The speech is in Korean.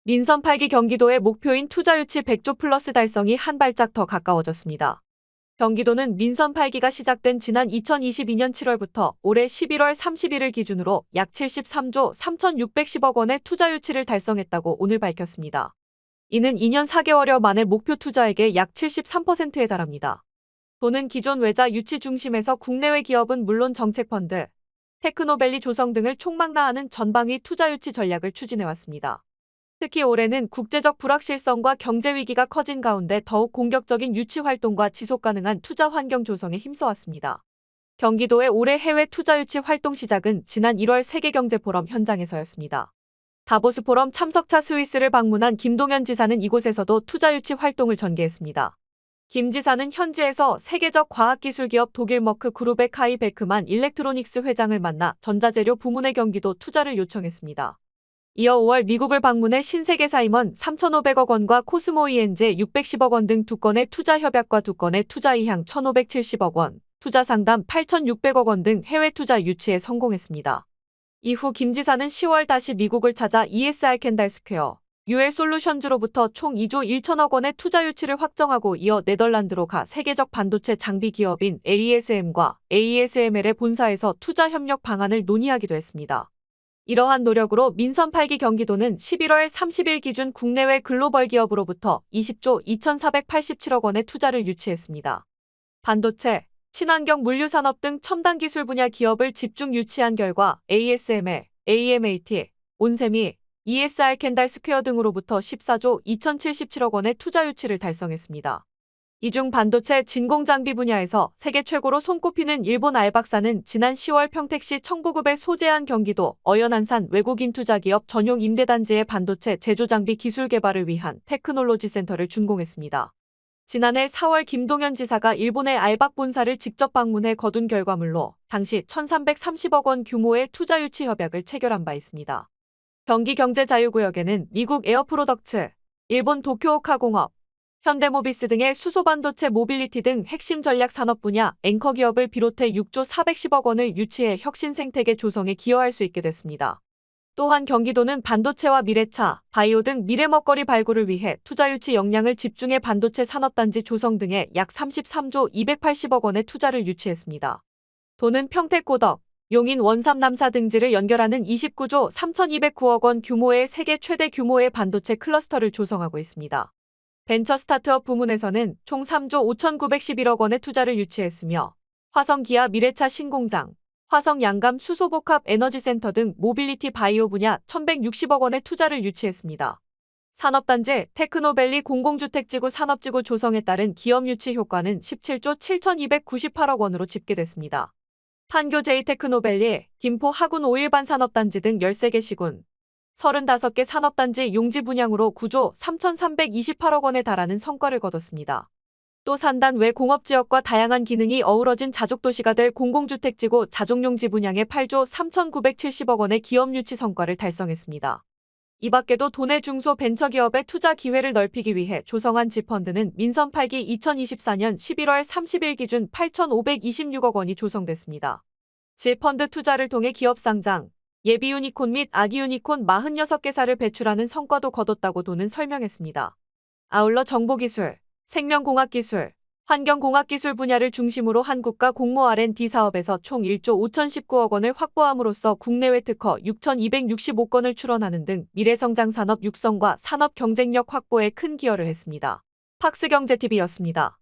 민선 8기 경기도의 목표인 투자유치 100조 플러스 달성이 한 발짝 더 가까워졌습니다. 경기도는 민선 8기가 시작된 지난 2022년 7월부터 올해 11월 30일을 기준으로 약 73조 3,610억 원의 투자유치를 달성했다고 오늘 밝혔습니다. 이는 2년 4개월여 만에 목표 투자액의 약 73%에 달합니다. 도는 기존 외자 유치 중심에서 국내외 기업은 물론 정책펀드, 테크노밸리 조성 등을 촉망라하는 전방위 투자유치 전략을 추진해왔습니다. 특히 올해는 국제적 불확실성과 경제 위기가 커진 가운데 더욱 공격적인 유치 활동과 지속 가능한 투자 환경 조성에 힘써왔습니다. 경기도의 올해 해외 투자 유치 활동 시작은 지난 1월 세계경제포럼 현장에서였습니다. 다보스 포럼 참석차 스위스를 방문한 김동연 지사는 이곳에서도 투자 유치 활동을 전개했습니다. 김 지사는 현지에서 세계적 과학기술기업 독일 머크 그룹의 카이 베크만 일렉트로닉스 회장을 만나 전자재료 부문의 경기도 투자를 요청했습니다. 이어 5월 미국을 방문해 신세계사임원 3,500억 원과 코스모 이엔제 610억 원 등 2건의 투자 협약과 2건의 투자 의향 1,570억 원, 투자 상담 8,600억 원 등 해외 투자 유치에 성공했습니다. 이후 김 지사는 10월 다시 미국을 찾아 ESR 캔달 스퀘어, UL 솔루션즈로부터 총 2조 1천억 원의 투자 유치를 확정하고 이어 네덜란드로 가 세계적 반도체 장비 기업인 ASM과 ASML의 본사에서 투자 협력 방안을 논의하기도 했습니다. 이러한 노력으로 민선 8기 경기도는 11월 30일 기준 국내외 글로벌 기업으로부터 20조 2,487억 원의 투자를 유치했습니다. 반도체, 친환경 물류산업 등 첨단 기술 분야 기업을 집중 유치한 결과 ASML, AMAT, 온세미, ESR 캔달 스퀘어 등으로부터 14조 2,077억 원의 투자 유치를 달성했습니다. 이 중 반도체 진공장비 분야에서 세계 최고로 손꼽히는 일본 알박사는 지난 10월 평택시 청부급에 소재한 경기도 어연안산 외국인 투자기업 전용 임대단지의 반도체 제조장비 기술 개발을 위한 테크놀로지 센터를 준공했습니다. 지난해 4월 김동연 지사가 일본의 알박 본사를 직접 방문해 거둔 결과물로 당시 1,330억 원 규모의 투자 유치 협약을 체결한 바 있습니다. 경기경제자유구역에는 미국 에어프로덕츠, 일본 도쿄오카 공업, 현대모비스 등의 수소반도체 모빌리티 등 핵심 전략 산업 분야 앵커 기업을 비롯해 6조 410억 원을 유치해 혁신 생태계 조성에 기여할 수 있게 됐습니다. 또한 경기도는 반도체와 미래차, 바이오 등 미래 먹거리 발굴을 위해 투자 유치 역량을 집중해 반도체 산업단지 조성 등에 약 33조 280억 원의 투자를 유치했습니다. 도는 평택고덕, 용인 원삼 남사 등지를 연결하는 29조 3,209억 원 규모의 세계 최대 규모의 반도체 클러스터를 조성하고 있습니다. 벤처 스타트업 부문에서는 총 3조 5,911억 원의 투자를 유치했으며 화성기아 미래차 신공장, 화성 양감 수소복합 에너지센터 등 모빌리티 바이오 분야 1,160억 원의 투자를 유치했습니다. 산업단지 테크노밸리 공공주택지구 산업지구 조성에 따른 기업 유치 효과는 17조 7,298억 원으로 집계됐습니다. 판교 제이테크노밸리, 김포 하군 5일반 산업단지 등 13개 시군, 35개 산업단지 용지 분양으로 9조 3,328억 원에 달하는 성과를 거뒀습니다. 또 산단 외 공업지역과 다양한 기능이 어우러진 자족도시가 될 공공주택지구 자족용지 분양에 8조 3,970억 원의 기업 유치 성과를 달성했습니다. 이 밖에도 도내 중소벤처기업의 투자 기회를 넓히기 위해 조성한 지펀드는 민선 8기 2024년 11월 30일 기준 8,526억 원이 조성됐습니다. 지펀드 투자를 통해 기업 상장, 예비 유니콘 및 아기 유니콘 46개사를 배출하는 성과도 거뒀다고 도는 설명했습니다. 아울러 정보기술, 생명공학기술, 환경공학기술 분야를 중심으로 한국과 공모 R&D 사업에서 총 1조 5,019억 원을 확보함으로써 국내외 특허 6,265건을 출원하는 등 미래성장 산업 육성과 산업 경쟁력 확보에 큰 기여를 했습니다. 팍스경제TV였습니다.